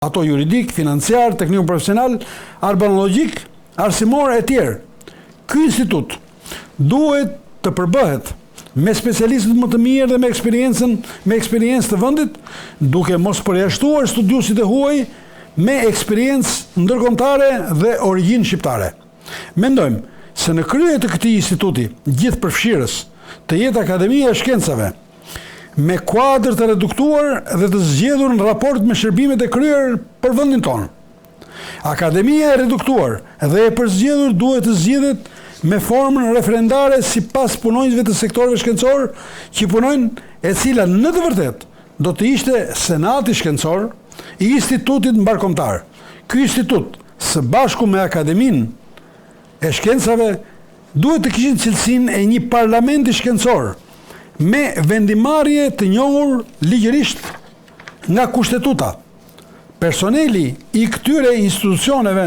ato juridik, financiar, teknik profesional, arbanologjik, arsimor e tjerë. Ky institut duhet të përbëhet me specialistët më të mirë dhe me eksperiencë të vendit, duke mos përjashtuar studiuesit e huaj me eksperiencë ndërkombëtare dhe origjinë shqiptare. Mendojmë se në krye të këtij instituti gjithëpërfshirës të jetë Akademia e Shkencave, me kuadër të reduktuar dhe të zgjedhur në raport me shërbimet e kryer për vendin tonë. Akademia e reduktuar dhe e përzgjedhur duhet të zgjidhet me formën referendare sipas punonjësve të sektorëve shkencor që punojnë, e cila në të vërtetë do të ishte Senati Shkencor i Institutit Mbarkombëtar. Ky institut, së bashku me Akademinë e Shkencave, duhet të kishin cilësinë e një parlamenti shkencor me vendimarrje të njohur ligjërisht nga kushtetuta. Personeli i këtyre institucioneve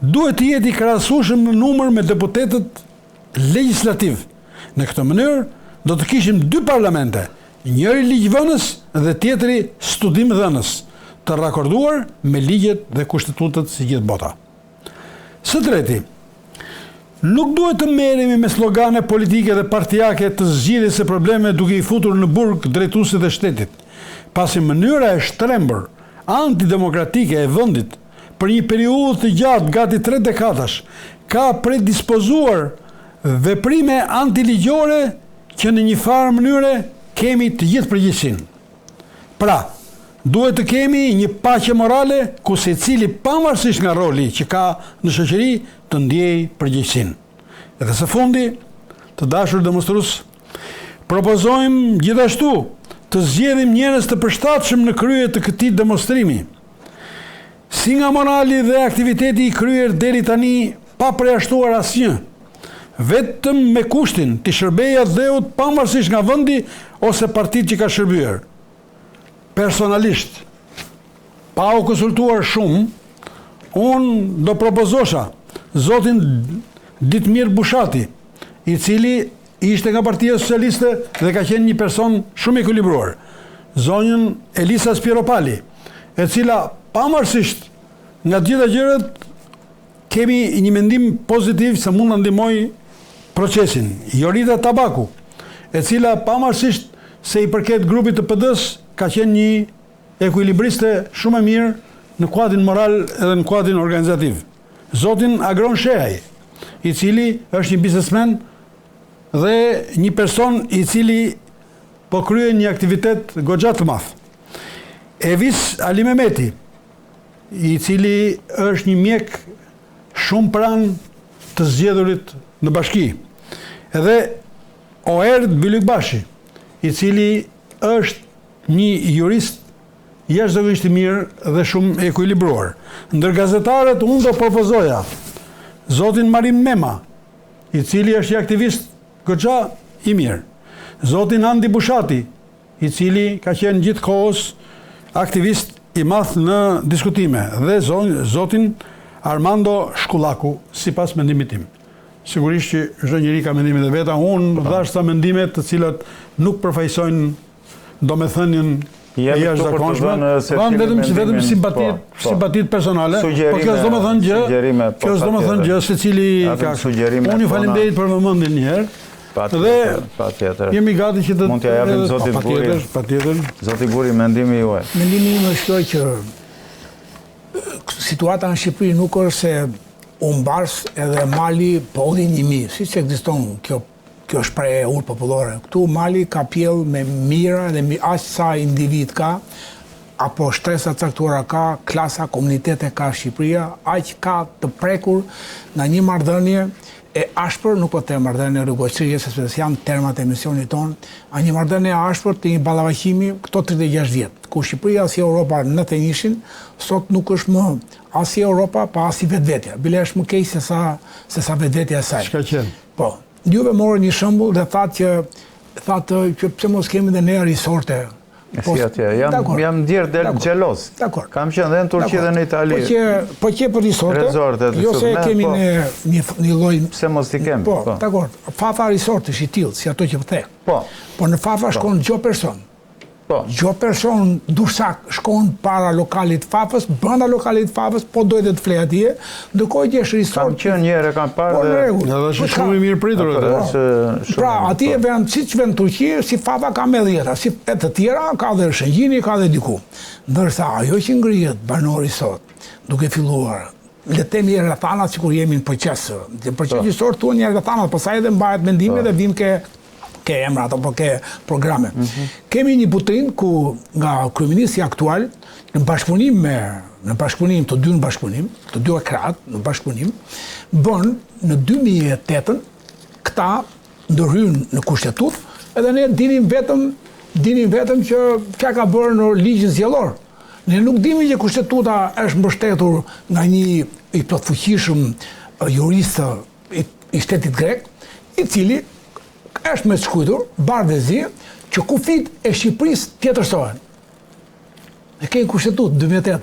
duhet të jetë i krahasueshëm në numër me deputetët legjislativ. Në këtë mënyrë do të kishim dy parlamente, njëri ligjvënës dhe tjetri studimdhënës, të rakorduar me ligjet dhe kushtetutat si gjithë bota. Së treti, nuk duhet të merremi me slogane politike dhe partijake të zgjidhjes së problemeve duke i futur në burg drejtuesit e shtetit, pasi mënyra e shtrembur antidemokratike e vendit për një periudhë të gjatë gati 3 dekadash ka predispozuar veprime antiligjore që në një farë mënyre kemi të gjithë përgjegjësinë. Pra, duhet të kemi një paqe morale ku secili pavarësisht nga roli që ka në shoqëri të ndjejë përgjegjësinë. Dhe së fundi, të dashur demonstrues, propozojmë gjithashtu të zgjedhim njerëz të përshtatshëm në krye të këtij demonstrimi. Si nga morali dhe aktiviteti i kryer deri tani pa përjashtuar asnjë, vetëm me kushtin të shërbejë dheut pavarësisht nga vendi ose partitë që ka shërbyer. Personalisht, pa u konsultuar shumë, unë do propozosha zotin Ditmir Bushati, i cili ishte nga Partia Socialiste dhe ka qenë një person shumë i ekuilibruar. Zonjën Elisa Spiropali, e cila pavarësisht nga të gjitha gjërat kemi një mendim pozitiv se mund të ndihmojë procesin. Jorita Tabaku, e cila pavarësisht se i përket grupit të PD-s ka qenë një ekuilibriste shumë e mirë në kuadrin moral edhe në kuadrin organizativ. Zotin Agron Shehaj, i cili është një biznesmen dhe një person i cili po kryen një aktivitet goxha të madh. Evis Ali Mehmeti, i cili është një mjek shumë pranë të zgjedhurit në bashki. Edhe Oerd Bylykbashi, i cili është një jurist jashtëzakonisht i mirë dhe shumë ekuilibruar. Ndër gazetarët unë do propozoja zotin Marim Mema, i cili është një aktivist goxha i mirë. Zotin Andi Bushati, i cili ka qenë gjithkohës aktivist i madh në diskutime, dhe zotin Armando Shkullaku, sipas mendimit tim. Sigurisht që çdo njeri ka mendimet e veta, unë dhash sa mendime të cilat nuk përfaqësojnë domethënien e jashtëzakonshme, vetëm simpatit personale, por kjo s'do të thënë gjë, secili ka. Unë ju falenderoj për vëmendjen një herë. Dhe jemi gati që të mund t'ja japim zotit Guri. Patjetër. Zoti Guri, mendimi juaj. Mendimi im është që situata në Shqipëri nuk është se u mbars edhe mali po hodhi 1000, siç ekziston kjo shprehje ur popullore. Këtu mali ka pjell me mira dhe aq sa individ ka, apo shtresa caktuara ka, klasa, komunitete ka Shqipëria, aq ka të prekur nga një marrëdhënie e ashpër, nuk po të marrëdhënie rrugëqësie, sepse janë termat e emisionit tonë, a një marrëdhënie e ashpër të një ballavaçimi këto 36 vjet, ku Shqipëria si Europa në të njëshin, sot nuk është më as si Europa, pa as si vetvetja. Bile është më keq se sa vetvetja e saj. Çka qenë? Po. Juve morën një shembull dhe thatë që pse mos kemi dhe ne risorte. Si atje, jam ndjerë del xhelos. Kam qenë dhe në Turqi dhe në Itali. Po që për risorte, jo se kemi një lloj. Pse mos i kemi? Po, dakor. Fafa risorte është i tillë, si ato që the. Po. Por në Fafa shkon çdo person. Gjo person dursak shkon para lokalit fafës, brenda lokalit fafës, po dojtë të flej atje, ndërkohë gjesh resort. Kam qenë njëherë, kam parë edhe është shumë i mirë pritur. Pra, atje vend, siç vend Turqi, si fafa ka me dhjeta, si e të tjera ka dhe Shëngjini, ka dhe diku. Ndërsa ajo që ngrihet banori sot, duke filluar, le të themi rrethanat sikur jemi në proces. Në proces historik thuan një rrethanat, pastaj edhe mbahet mendimi dhe vin ke emrat apo ke programe. Kemi një butrin ku nga kryeministri aktual në bashkëpunim të dy krahët në bashkëpunim bën në 2008 këta ndërhyjnë në kushtetutë edhe ne dinim vetëm që çka ka bërë në ligjin zgjedhor. Ne nuk dimi që kushtetuta është mbështetur nga një i plotfuqishëm jurist i shtetit grek, i cili është me të shkujtur, barë dhe zi, që kufit e Shqipërisë tjetërsohen. E kejnë kushtetutë, 2008.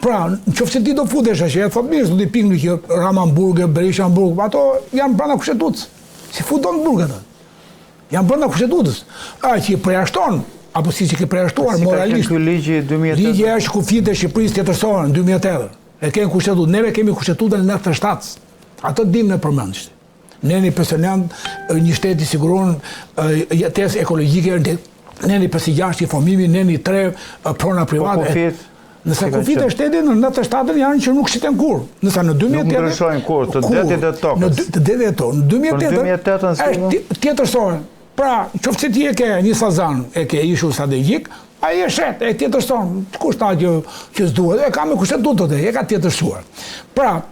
Pra, në qoftë se ti do futesh që e thot mirë, do t'i pikë në kjo Ramanburg, Berishamburg, ato janë brenda kushtetutës. Si futon në burg ato. Janë brenda kushtetutës. A që i përjashton, apo si që ke përjashtuar moralisht. Si ka ligji 2008? Ligji është kufit e Shqipërisë tjetërsohen në 2008. E kejnë kushtetutë. Neve kemi kushtetutën në 97. Ato dim në përmendisht. Ne një personant, një shteti siguron jetesë ekologjike, ne një 5-6 informimi, ne një 3 prona private. Nësa kufit e shtetit në 97 janë që nuk shiten kur. Nësa në 2008... Nuk ndryshojnë kur, të detit e tokës. Të detit e tokës. Në 2008 është tjetërsohen. Pra, qoftë se ti e ke një sazan, e ke ishu strategjik, a i e shet, e tjetërsohen. Kush ta që s'duhet, e ka me kushtetutët e ka tjetërsuar. Pra,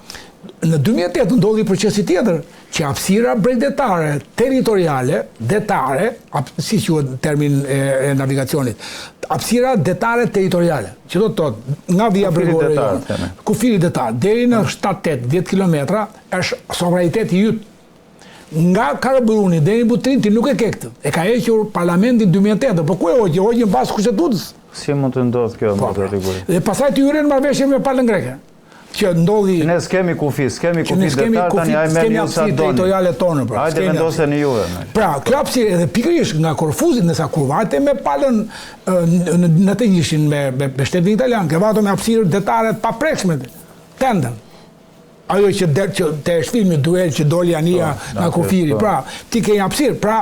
në 2008 ndodhi procesi tjetër, që hapësira bregdetare, territoriale, detare, si quhet termin e navigacionit, hapësira detare territoriale, që do të thotë, nga via bregore, kufiri detar, deri në 7-8-10 kilometra, është sovraniteti yt. Nga Karaburuni deri në Butrin ti nuk e ke këtë. E ka hequr parlamentin 2008, po ku e hoqi? Hoqi në bazë kushtetutës. Si mund të ndodhë kjo më të rregull? Dhe pastaj ti hyren marrëveshje me palën greke. Që ndodhi... Ne s'kemi kufi detar, tani aj me një sa doni. Hajde vendoseni juve. Pra, kjo hapësirë edhe pikërisht nga Korfuzi, nësa kur vate me palën në të njëshin me shtetin italian, ke vato me hapësirë detaret pa prekshme, tendën. Ajo që të shfilmi duel që doli ania nga kufiri, pra, ti ke një hapësirë, pra,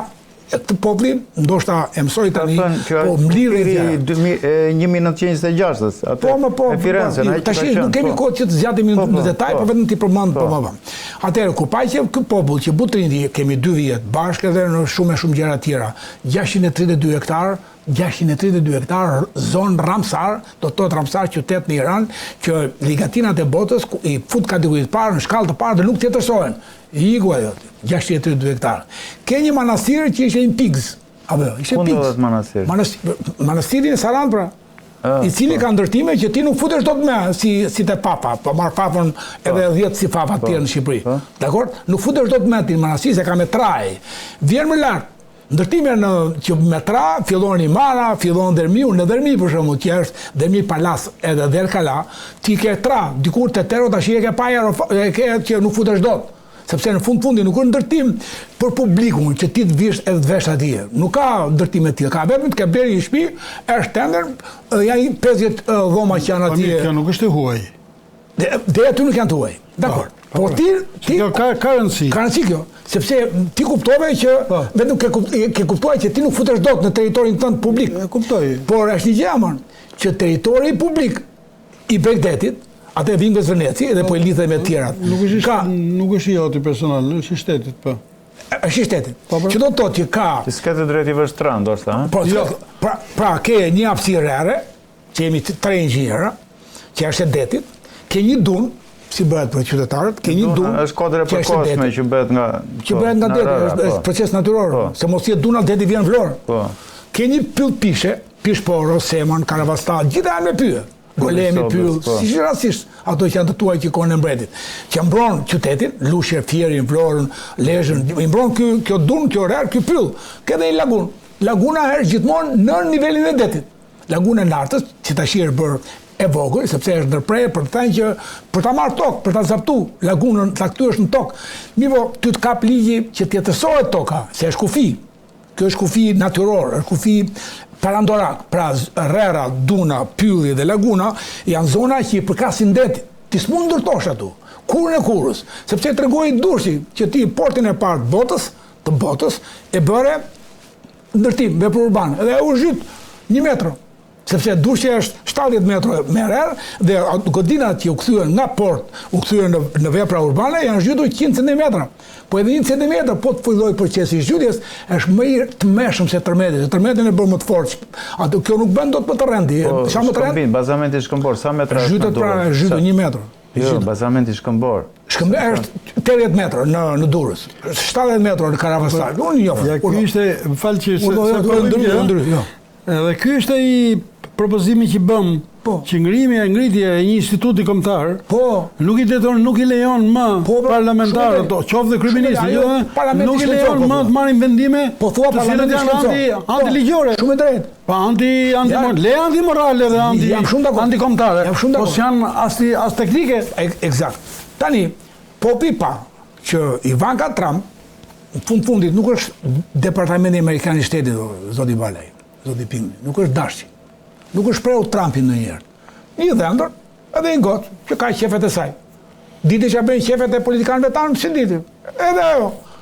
këtë poplin, ndoshta e mësoj tani, po mlirë 1926, atë e Firenze. Tashi, nuk kemi kohë që të zgjatim në detaj, po vetëm t'i përmend po më vonë. Atëherë, kur paqe ky popull që Butrini kemi 2 vjet bashkë edhe në shumë gjëra tjera, 632 hektar zonë Ramsar, do të thotë Ramsar qytet në Iran, që ligatinat e botës i fut kategoritë parë në shkallë të parë dhe nuk tjetërsohen. Igu ajo, 632 hektar. Ke një manastir që ishte një pigs. Ku ndodhet manastiri? Manastiri në Sarand, pra. I cili ka ndërtime që ti nuk futesh dot me si te papa, po marr papën edhe 10 si papa të tjerë në Shqipëri. Dakor? Nuk futesh dot me ti në manastir se ka me traj. Vjen më lart. Ndërtime që me tra, fillon Imara, fillon Dermiu, në Dermi për shembull, që është Dermi Palas edhe Derkala, ti ke tra, dikur te tero tash e ke paja, e ke që nuk futesh dot. Sepse në fundi nuk është ndërtim për publikun që ti të vish edhe të vesh atje. Nuk ka ndërtime të tilla. Ka vetëm të ke blerë një shtëpi, është tender, janë 50 dhoma që janë atje. Kjo nuk është e huaj. Dhe aty nuk janë të huaj. Dakor. Por ti ka rëndësi. Ka rëndësi kjo, sepse ti kuptove që vetëm ke kuptuar që ti nuk futesh dot në territorin tënd publik. E kuptoj. Por është një gjë aman, që territori publik i Begdetit, atë e vinë nga Veneci edhe po e lidhe me të tjerat. Nuk është i joti personal, është i shtetit, po. Është i shtetit. Që do të thotë që ka... Që s'ke të drejt i vështran, ndoshta, ha? Pra, ke një hapësirë ere, që jemi 3 inxhinierë, që është e detit, ke një dun, si bëhet për qytetarët, ke një dun... është kodre për kosme që bëhet nga... Që bëhet nga deti, është proces natyror, se mos jetë duna, deti vjen vlorë. Ke një pyll pishe, pishporo, seman, karavastat, gjitha janë me pyë. Golemi, pyll, si rasisht, ato që janë të tuaj që kone mbretit. Që mbron qytetin, Lushe, Fjerin, Vlorën, Lezhën, mbron kjo dun, kjo rrë, kjo pyll. Ke dhe një lagun. Laguna është gjithmonë në nivelin e detit. Laguna e lartës, që ta shirë bërë e vogël, sepse është ndërprerje për të thënë që për ta marrë tokë, për ta zaptu, lagunën ta kthyesh në tokë. Mirë, ty të kap ligji që tjetërsohet toka, se është kufi. Kjo është kufi natyror, është kufi Parandorak, pra Rera, Duna, Pylli dhe Laguna, janë zona që i përkasin deti. Ti s'mund ndërtosh atu, kurën e kurës, sepse të regoj Durrësi që ti portin e parë të botës, e bëre ndërtim, vepër urban, edhe u zhyt 1 metro. Sepse Durrësi është 70 metro me rerë, dhe godinat që u kthyen nga port, u kthyen në vepra urbane, janë zhytur 100 cm. Po edhe 1 cm, po të filloj procesi i zhytjes, është më i tmeshëm se tërmeti. Tërmetin e bërë më të fortë. Ato kjo nuk bën dot më të rënd. Sa më të rënd? Bazamenti shkëmbor, sa metra është? Zhytet pra, zhytet 1 metër. Jo, bazamenti shkëmbor. Shkëmbor është 80 metra në Durrës. 70 metra në Karavasar. Unë njoh. Ja, ky ishte, më fal që edhe ky ishte i propozimi që bëm, që ngritja e një instituti kombëtar, nuk i lejon më parlamentarët, qoftë dhe kryeministri, nuk i lejon më të marrin vendime të cilët janë antiligjore. Shumë drejt. Pa antimorale dhe antikombëtare. Po s'janë as teknike. Eksakt. Tani, popi pa që Ivanka Trump në fundit nuk është departamenti amerikan i shtetit, zoti Balaj, zoti Pingli, nuk është dashji. Nuk është shprehur Trumpin ndonjëherë. Një dhëndër, edhe një gotë, që ka qefet e saj. Diti që bëjnë qefet e politikanëve tanë, si diti. Edhe ajo.